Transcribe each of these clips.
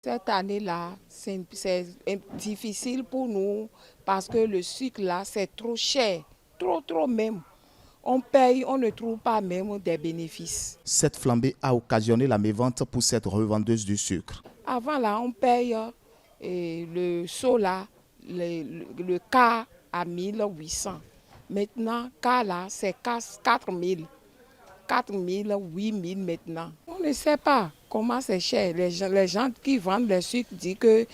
Cette année-là, c'est difficile pour nous parce que le sucre là, c'est trop cher, trop même. On paye, on ne trouve pas même des bénéfices. Cette flambée a occasionné la mévente pour cette revendeuse du sucre. Avant là, on paye le seau là, le quart à 1800. Maintenant, quart là, c'est 4000. 4000, 8000 maintenant. On ne sait pas comment c'est cher. Les gens qui vendent le sucre disent que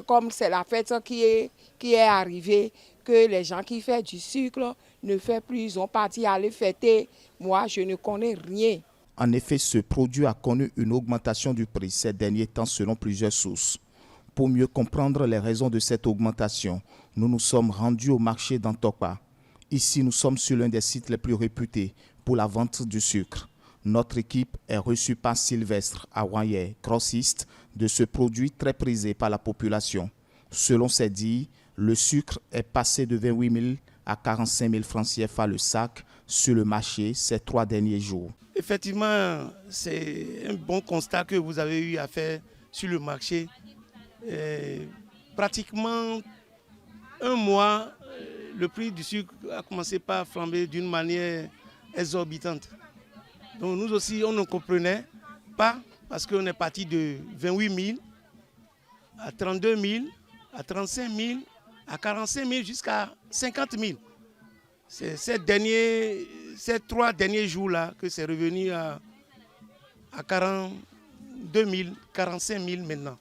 comme c'est la fête qui est arrivée, que les gens qui font du sucre ne font plus, ils ont parti aller fêter. Moi, je ne connais rien. En effet, ce produit a connu une augmentation du prix ces derniers temps selon plusieurs sources. Pour mieux comprendre les raisons de cette augmentation, nous nous sommes rendus au marché d'Antokpa. Ici, nous sommes sur l'un des sites les plus réputés pour la vente du sucre. Notre équipe est reçue par Sylvestre Awaye, grossiste de ce produit très prisé par la population. Selon ses dires, le sucre est passé de 28 000 à 45 000 francs CFA le sac sur le marché ces 3 derniers jours. Effectivement, c'est un bon constat que vous avez eu à faire sur le marché. Pratiquement un mois, le prix du sucre a commencé par flamber d'une manière exorbitante. Donc nous aussi, on ne comprenait pas parce qu'on est parti de 28 000 à 32 000, à 35 000, à 45 000 jusqu'à 50 000. C'est ces 3 derniers jours-là que c'est revenu à 42 000, 45 000 maintenant.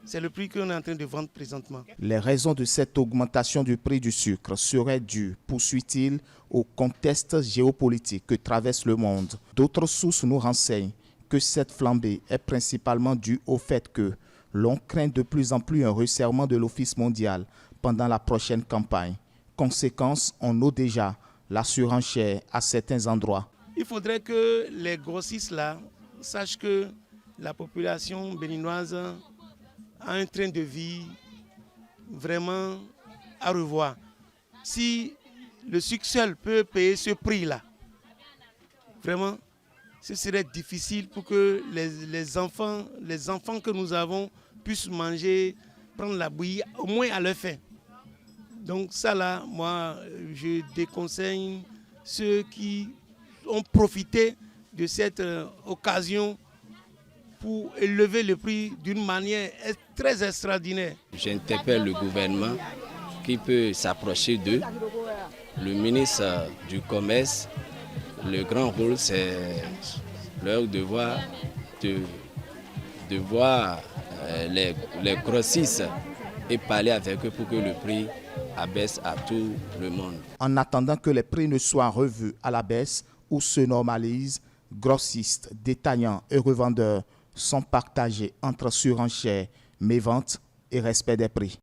C'est le prix qu'on est en train de vendre présentement. Les raisons de cette augmentation du prix du sucre seraient dues, poursuit-il, au contexte géopolitique que traverse le monde. D'autres sources nous renseignent que cette flambée est principalement due au fait que l'on craint de plus en plus un resserrement de l'Office mondial pendant la prochaine campagne. Conséquence, on note déjà la surenchère à certains endroits. Il faudrait que les grossistes là sachent que la population béninoise a un train de vie vraiment à revoir. Si le sucre seul peut payer ce prix-là, vraiment, ce serait difficile pour que les enfants que nous avons puissent manger, prendre la bouillie, au moins à leur faim. Donc ça là, moi, je déconseille ceux qui ont profité de cette occasion pour élever le prix d'une manière très extraordinaire. J'interpelle le gouvernement qui peut s'approcher d'eux. Le ministre du Commerce, le grand rôle, c'est leur devoir de voir les grossistes et parler avec eux pour que le prix abaisse à tout le monde. En attendant que les prix ne soient revus à la baisse ou se normalisent, grossistes, détaillants et revendeurs sont partagés entre surenchère, mévente et respect des prix.